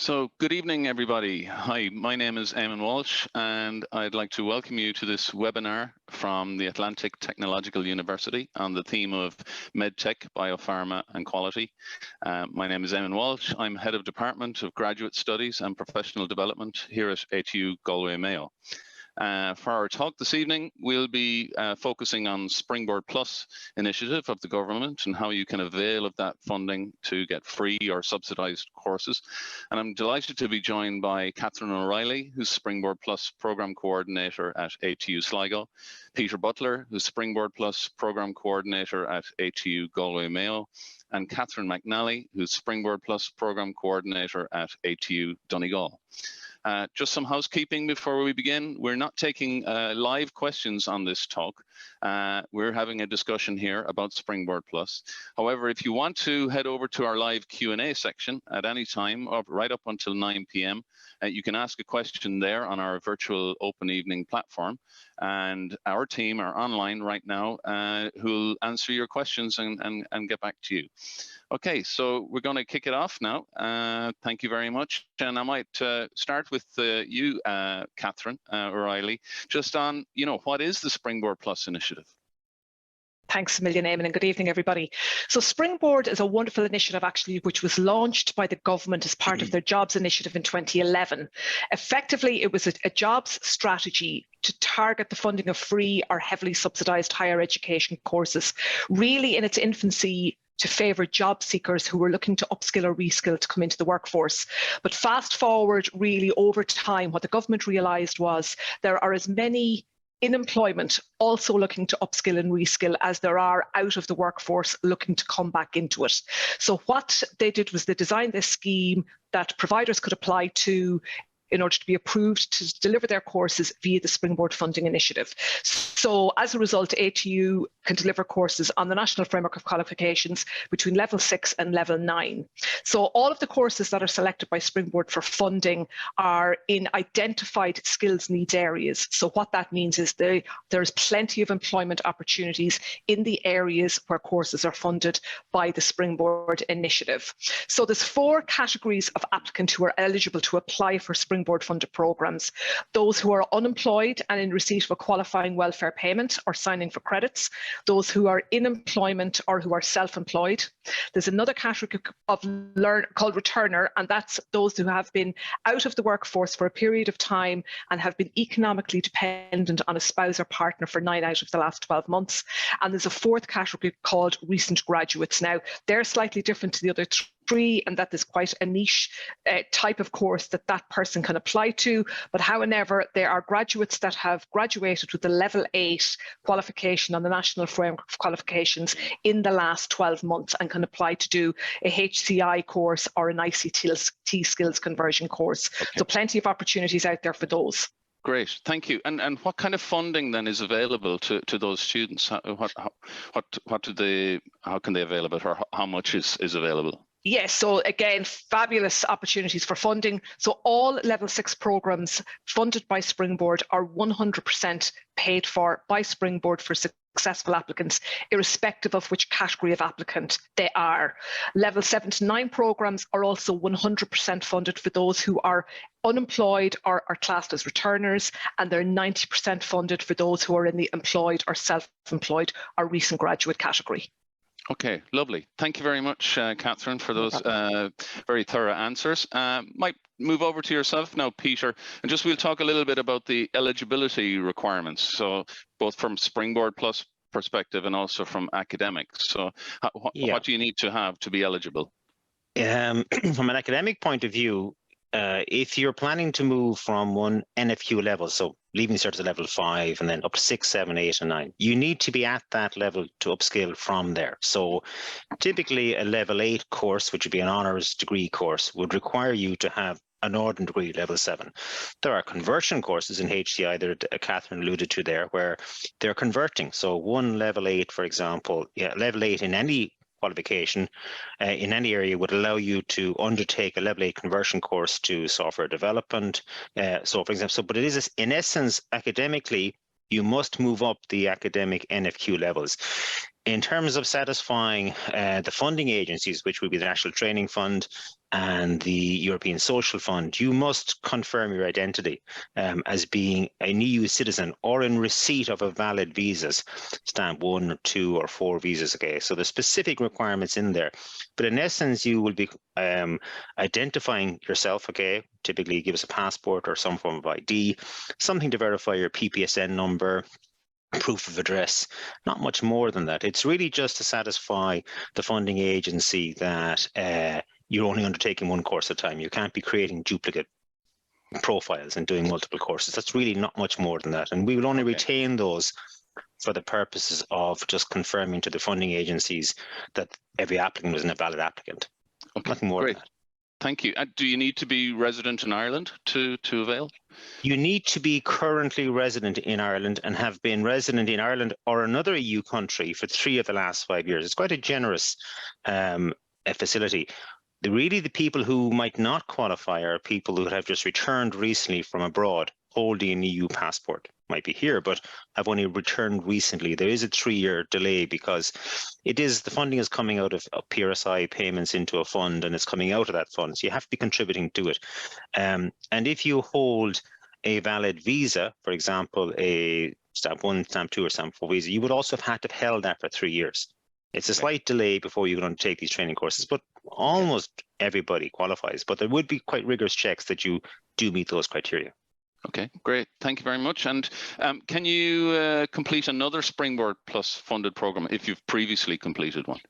So good evening, everybody. Hi, my name is Eamon Walsh, and I'd like to welcome you to this webinar from the Atlantic Technological University on the theme of Medtech, Biopharma and Quality. My name is Eamon Walsh. I'm Head of Department of Graduate Studies and Professional Development here at ATU Galway-Mayo. For our talk this evening, we'll be focusing on Springboard Plus initiative of the government and how you can avail of that funding to get free or subsidized courses. And I'm delighted to be joined by Catherine O'Reilly, who's Springboard Plus Program Coordinator at ATU Sligo, Peter Butler, who's Springboard Plus Program Coordinator at ATU Galway-Mayo, and Catherine McNally, who's Springboard Plus Program Coordinator at ATU Donegal. Just some housekeeping before we begin. We're not taking live questions on this talk. We're having a discussion here about Springboard Plus. However, if you want to head over to our live Q&A section at any time, right up until 9 p.m., you can ask a question there on our virtual open evening platform. And our team are online right now who'll answer your questions and get back to you. Okay, so we're going to kick it off now. Thank you very much. And I might start with you, Catherine O'Reilly, just on, what is the Springboard Plus initiative? Thanks a million, Eamon, and good evening, everybody. So Springboard is a wonderful initiative, actually, which was launched by the government as part of their jobs initiative in 2011. Effectively, it was a jobs strategy to target the funding of free or heavily subsidised higher education courses, really in its infancy, to favour job seekers who were looking to upskill or reskill to come into the workforce. But fast forward, really, over time, what the government realised was there are as many in employment also looking to upskill and reskill as there are out of the workforce looking to come back into it. So what they did was they designed this scheme that providers could apply to in order to be approved to deliver their courses via the Springboard Funding Initiative. So as a result, ATU can deliver courses on the National Framework of Qualifications between Level 6 and Level 9. So all of the courses that are selected by Springboard for funding are in identified skills needs areas. So what that means is there's plenty of employment opportunities in the areas where courses are funded by the Springboard Initiative. So there's 4 categories of applicants who are eligible to apply for Springboard funded programs: those who are unemployed and in receipt of a qualifying welfare payment or signing for credits, those who are in employment or who are self-employed. There's another category of called returner, and that's those who have been out of the workforce for a period of time and have been economically dependent on a spouse or partner for 9 out of the last 12 months. And there's a 4th category called recent graduates. Now, they're slightly different to the other 3, and that is quite a niche type of course that person can apply to. But however, there are graduates that have graduated with the Level 8 qualification on the National Framework of Qualifications in the last 12 months and can apply to do a HCI course or an ICT skills conversion course. Okay. So plenty of opportunities out there for those. Great, thank you. And what kind of funding then is available to those students? How can they avail of it, or how much is available? Yes, so again, fabulous opportunities for funding. So all Level 6 programs funded by Springboard are 100% paid for by Springboard for successful applicants, irrespective of which category of applicant they are. Level 7 to 9 programs are also 100% funded for those who are unemployed or are classed as returners, and they're 90% funded for those who are in the employed or self-employed or recent graduate category. Okay, lovely. Thank you very much, Catherine, for those very thorough answers. Might move over to yourself now, Peter, and we'll talk a little bit about the eligibility requirements. So both from Springboard Plus perspective and also from academics. So what do you need to have to be eligible? From an academic point of view, if you're planning to move from one NFQ level, so leaving cert at level 5 and then up to 6, 7, 8, and 9, you need to be at that level to upskill from there. So typically a level 8 course, which would be an honours degree course, would require you to have an ordinary degree level 7. There are conversion courses in HCI that Catherine alluded to there, where they're converting. So one level 8, for example, level 8 in any qualification in any area would allow you to undertake a level 8 conversion course to software development. So for example, but it is in essence academically, you must move up the academic NFQ levels. in terms of satisfying the funding agencies, which would be the National Training Fund and the European Social Fund, you must confirm your identity as being an EU citizen or in receipt of a valid visas, stamp 1 or 2 or 4 visas. Okay, so the specific requirements in there, but in essence, you will be identifying yourself. Okay, typically give us a passport or some form of ID, something to verify your PPSN number, proof of address, not much more than that. It's really just to satisfy the funding agency that you're only undertaking one course at a time. You can't be creating duplicate profiles and doing multiple courses. That's really not much more than that. And we will only retain those for the purposes of just confirming to the funding agencies that every applicant was a valid applicant. Nothing more than that. Thank you. Do you need to be resident in Ireland to avail? You need to be currently resident in Ireland and have been resident in Ireland or another EU country for 3 of the last 5 years. It's quite a generous facility. Really, the people who might not qualify are people who have just returned recently from abroad, holding an EU passport. Might be here, but have only returned recently. There is a 3-year delay because the funding is coming out of PRSI payments into a fund, and it's coming out of that fund. So you have to be contributing to it. And if you hold a valid visa, for example, a stamp 1, stamp 2, or stamp 4 visa, you would also have had to have held that for 3 years. It's a slight delay before you can undertake these training courses, but almost everybody qualifies. But there would be quite rigorous checks that you do meet those criteria. Okay, great. Thank you very much. And can you complete another Springboard Plus funded program if you've previously completed one?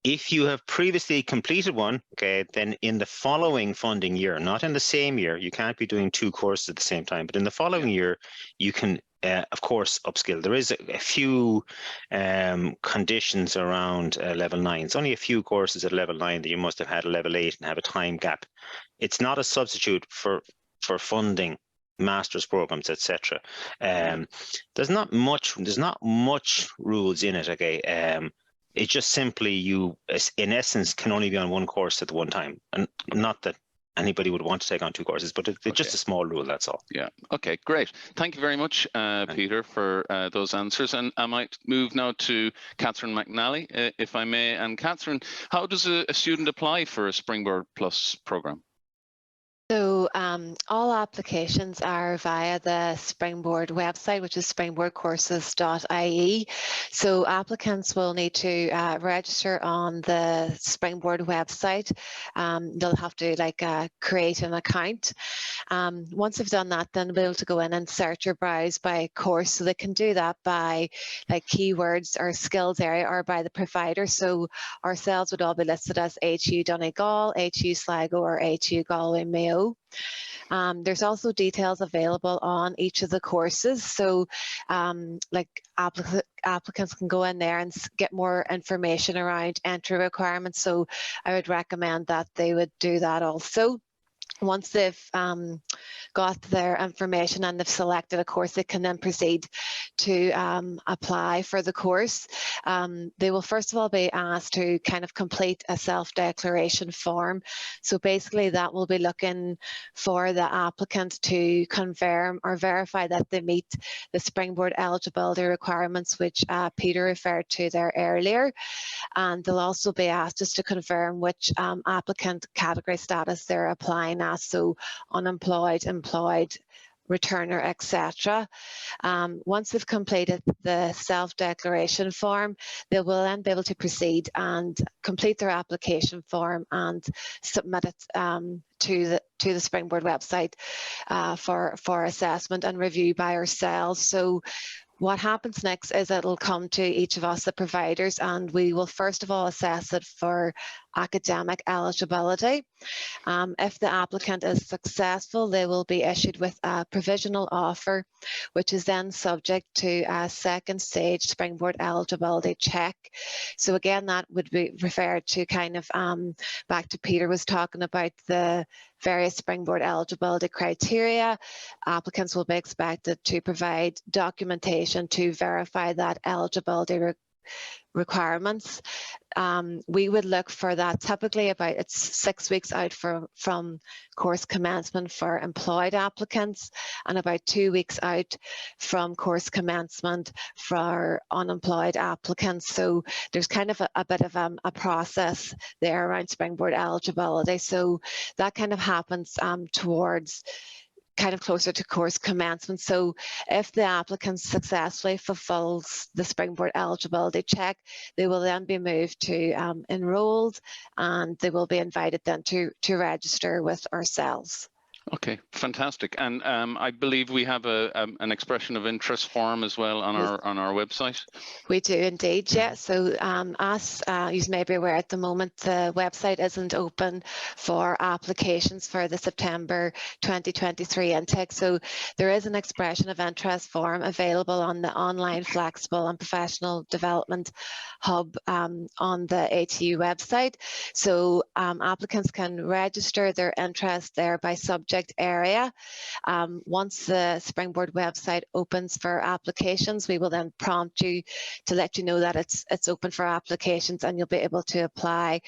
If you have previously completed one, okay, then in the following funding year, not in the same year, you can't be doing 2 courses at the same time, but in the following year, you can, of course, upskill. There is a few conditions around level 9. It's only a few courses at level 9 that you must have had a level 8 and have a time gap. It's not a substitute for funding master's programs, etc. There's not much rules in it. Okay, it's just simply you, in essence, can only be on 1 course at one time, and not that anybody would want to take on 2 courses, but it's just a small rule. That's all. Yeah. Okay. Great. Thank you very much, Peter, for those answers. And I might move now to Catherine McNally, if I may. And Catherine, how does a student apply for a Springboard Plus program? So all applications are via the Springboard website, which is springboardcourses.ie. So applicants will need to register on the Springboard website. They'll have to create an account. Once they've done that, then they'll be able to go in and search or browse by course. So they can do that by keywords or skills area or by the provider. So ourselves would all be listed as HU Donegal, HU Sligo, or HU Galway-Mayo. There's also details available on each of the courses. So applicants can go in there and get more information around entry requirements. So I would recommend that they would do that also. Once they've got their information and they've selected a course, they can then proceed to apply for the course. They will first of all be asked to kind of complete a self-declaration form. So basically that will be looking for the applicant to confirm or verify that they meet the Springboard eligibility requirements, which Peter referred to there earlier. And they'll also be asked just to confirm which applicant category status they're applying as, so unemployed, employed, returner, etc. Once they've completed the self-declaration form, they will then be able to proceed and complete their application form and submit it to the Springboard website for assessment and review by ourselves. So what happens next is it'll come to each of us, the providers, and we will first of all assess it for academic eligibility. If the applicant is successful, they will be issued with a provisional offer, which is then subject to a second stage Springboard eligibility check. So again, that would be referred to kind of back to Peter was talking about the various Springboard eligibility criteria. Applicants will be expected to provide documentation to verify that eligibility requirements. We would look for that typically it's 6 weeks out from course commencement for employed applicants and about 2 weeks out from course commencement for unemployed applicants. So there's kind of a bit of a process there around Springboard eligibility. So that kind of happens towards kind of closer to course commencement. So if the applicant successfully fulfills the Springboard eligibility check, they will then be moved to enrolled, and they will be invited then to register with ourselves. Okay, fantastic. And I believe we have an expression of interest form as well on our website. We do indeed, yeah. So as you may be aware, at the moment the website isn't open for applications for the September 2023 intake. So there is an expression of interest form available on the online flexible and professional development hub on the ATU website. So applicants can register their interest there by subject area. Once the Springboard website opens for applications, we will then prompt you to let you know that it's open for applications and you'll be able to apply.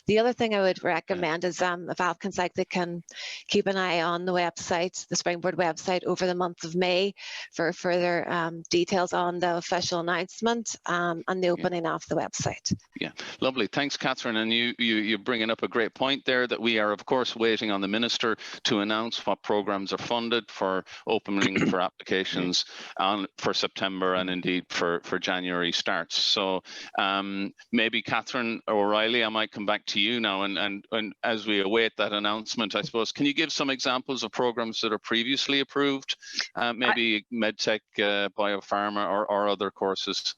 The other thing I would recommend is if applicants like, they can keep an eye on the website, the Springboard website, over the month of May for further details on the official announcement and the opening of the website. Yeah, lovely. Thanks, Catherine. And you're bringing up a great point there, that we are, of course, waiting on the Minister to announce what programs are funded for opening for applications for September and indeed for January starts. So maybe Catherine O'Reilly, I might come back to you now, and as we await that announcement, I suppose, can you give some examples of programs that are previously approved, maybe Medtech, Biopharma, or other courses?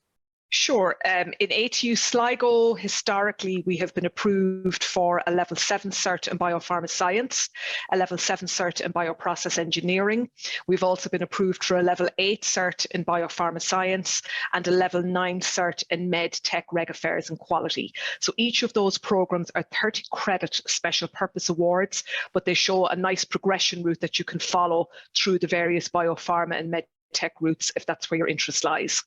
Sure. In ATU Sligo, historically, we have been approved for a level 7 cert in biopharma science, a level 7 cert in bioprocess engineering. We've also been approved for a level 8 cert in biopharma science and a level 9 cert in Medtech, Reg Affairs and Quality. So each of those programs are 30 credit special purpose awards, but they show a nice progression route that you can follow through the various biopharma and Medtech routes if that's where your interest lies.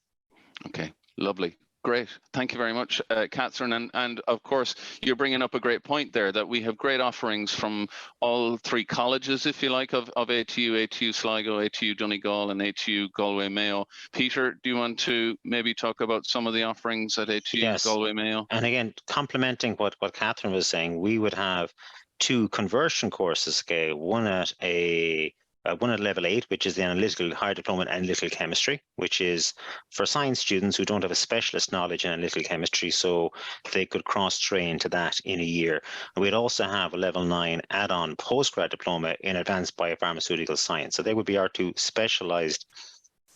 Okay. Lovely. Great. Thank you very much, Catherine. And of course, you're bringing up a great point there, that we have great offerings from all three colleges, if you like, of ATU, ATU Sligo, ATU Donegal, and ATU Galway-Mayo. Peter, do you want to maybe talk about some of the offerings at ATU Yes. Galway-Mayo? And again, complementing what Catherine was saying, we would have 2 conversion courses, okay, one at level 8, which is the analytical higher diploma in analytical chemistry, which is for science students who don't have a specialist knowledge in analytical chemistry, so they could cross-train to that in a year. And we'd also have a level 9 add-on postgrad diploma in advanced biopharmaceutical science. So they would be our 2 specialized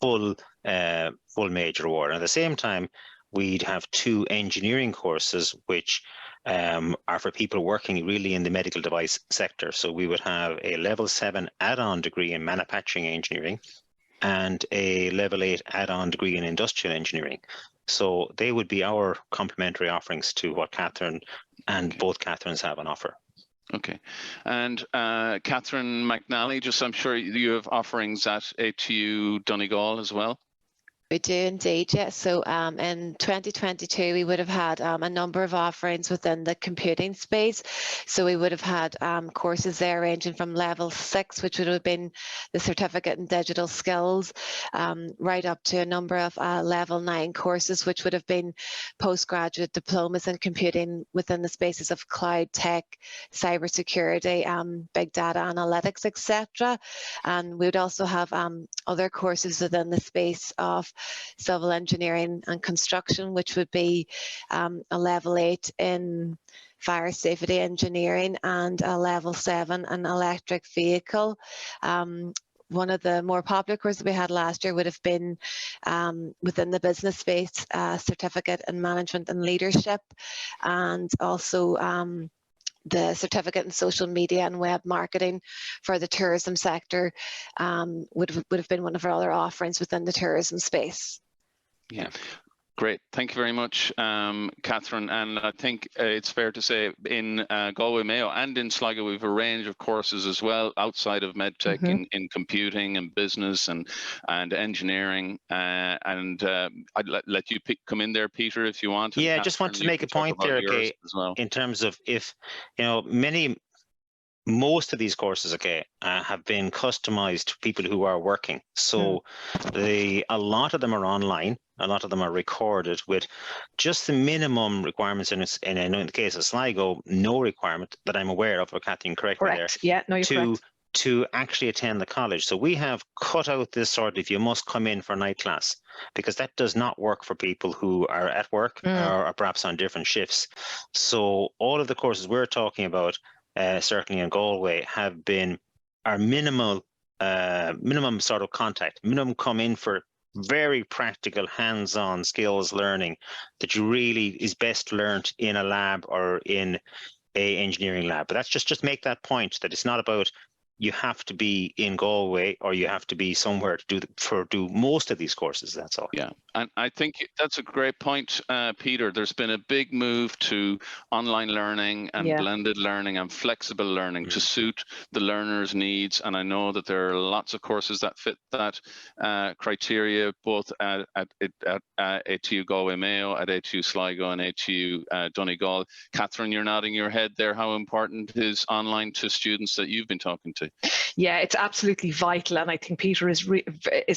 full major award. At the same time, we'd have 2 engineering courses, which are for people working really in the medical device sector. So we would have a level 7 add-on degree in manufacturing engineering and a level 8 add-on degree in industrial engineering. So they would be our complementary offerings to what Catherine and both Catherines have on offer. Okay. And Catherine McNally, I'm sure you have offerings at ATU Donegal as well? We do indeed, yes. So in 2022, we would have had a number of offerings within the computing space. So we would have had courses there ranging from level 6, which would have been the certificate in digital skills, right up to a number of level 9 courses, which would have been postgraduate diplomas in computing within the spaces of cloud tech, cybersecurity, big data analytics, etc. And we would also have other courses within the space of civil engineering and construction, which would be a level 8 in fire safety engineering and a level 7 in electric vehicle. One of the more popular courses we had last year would have been within the business space, certificate in management and leadership, and also the certificate in social media and web marketing for the tourism sector would have been one of our other offerings within the tourism space. Yeah. Great. Thank you very much, Catherine. And I think it's fair to say in Galway-Mayo and in Sligo, we have a range of courses as well outside of medtech in computing and business and engineering. I'd let you come in there, Peter, if you want. Yeah, I just want to make a point there, okay, as well. In terms of if, most of these courses, have been customized to people who are working. So a lot of them are online. A lot of them are recorded with just the minimum requirements. And I know in the case of Sligo, no requirement that I'm aware of, or Kathleen, correct me there. Yeah, no, you're correct. To actually attend the college. So we have cut out this sort of, you must come in for night class, because that does not work for people who are at work or perhaps on different shifts. So all of the courses we're talking about, certainly in Galway, are minimum sort of contact, minimum come in for very practical hands-on skills learning that you really is best learned in a lab or in a engineering lab. But that's just make that point that it's not about you have to be in Galway or you have to be somewhere to do most of these courses. That's all. Yeah, and I think that's a great point, Peter. There's been a big move to online learning and blended learning and flexible learning to suit the learner's needs. And I know that there are lots of courses that fit that criteria, both at ATU Galway-Mayo, at ATU Sligo, and ATU Donegal. Catherine, you're nodding your head there. How important is online to students that you've been talking to? Yeah, it's absolutely vital, and I think Peter is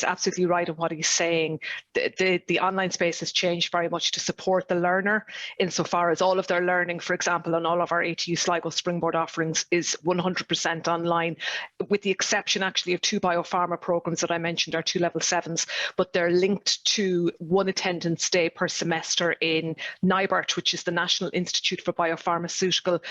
absolutely right in what he's saying. The online space has changed very much to support the learner, insofar as all of their learning, for example, on all of our ATU Sligo Springboard offerings is 100% online, with the exception actually of 2 biopharma programs that I mentioned, our 2 level 7s, but they're linked to 1 attendance day per semester in NIBRT, which is the National Institute for Biopharmaceutical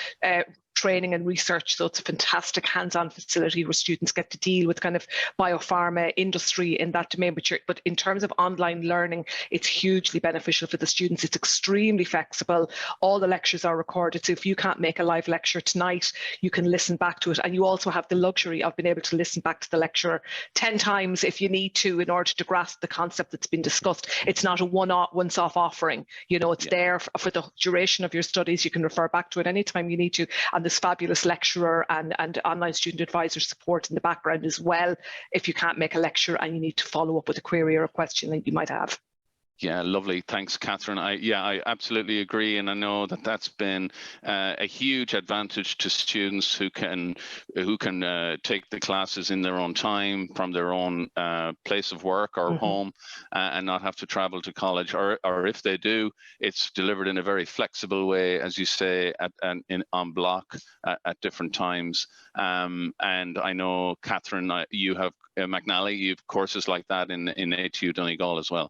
training and research. So it's a fantastic hands-on facility where students get to deal with kind of biopharma industry in that domain. But in terms of online learning, it's hugely beneficial for the students. It's extremely flexible. All the lectures are recorded. So if you can't make a live lecture tonight, you can listen back to it. And you also have the luxury of being able to listen back to the lecturer 10 times if you need to, in order to grasp the concept that's been discussed. It's not a once-off offering. It's there for the duration of your studies. You can refer back to it anytime you need to. And this fabulous lecturer and online student advisor support in the background as well, if you can't make a lecture and you need to follow up with a query or a question that you might have. Yeah, lovely. Thanks, Catherine. I absolutely agree, and I know that that's been a huge advantage to students who can take the classes in their own time from their own place of work or home, and not have to travel to college. Or if they do, it's delivered in a very flexible way, as you say, on block at different times. And I know, Catherine, you have McNally. You have courses like that in ATU Donegal as well.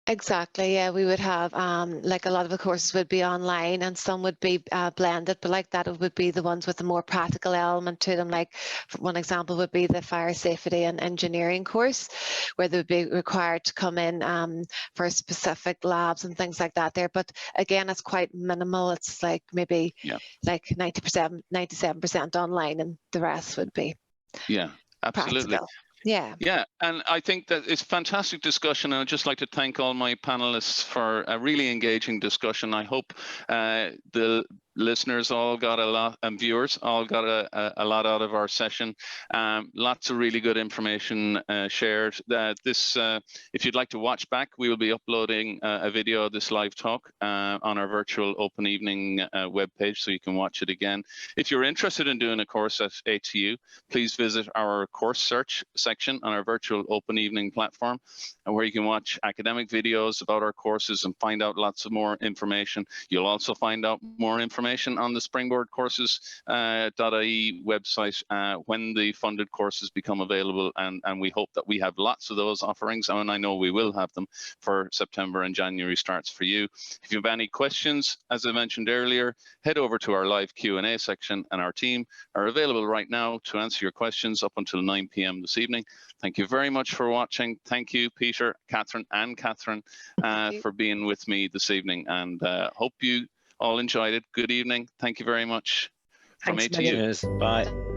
Exactly, yeah, we would have like a lot of the courses would be online and some would be blended, but like that it would be the ones with the more practical element to them. Like one example would be the fire safety and engineering course, where they would be required to come in for specific labs and things like that there. But again, it's quite minimal. It's like maybe like 90%, 97% online, and the rest would be absolutely practical. Yeah, and I think that it's fantastic discussion, and I'd just like to thank all my panelists for a really engaging discussion. I hope the listeners all got a lot, and viewers all got a lot out of our session. Lots of really good information shared. If you'd like to watch back, we will be uploading a video of this live talk on our virtual open evening webpage, so you can watch it again. If you're interested in doing a course at ATU, please visit our course search section on our virtual open evening platform, where you can watch academic videos about our courses and find out lots of more information. You'll also find out more information on the Springboard Courses.ie website when the funded courses become available, and we hope that we have lots of those offerings, and I know we will have them for September and January starts for you. If you have any questions, as I mentioned earlier, head over to our live Q&A section, and our team are available right now to answer your questions up until 9 p.m. this evening. Thank you very much for watching. Thank you, Peter, Catherine, for being with me this evening, and hope you all enjoyed it. Good evening. Thank you very much. Thanks, from ATU. Bye.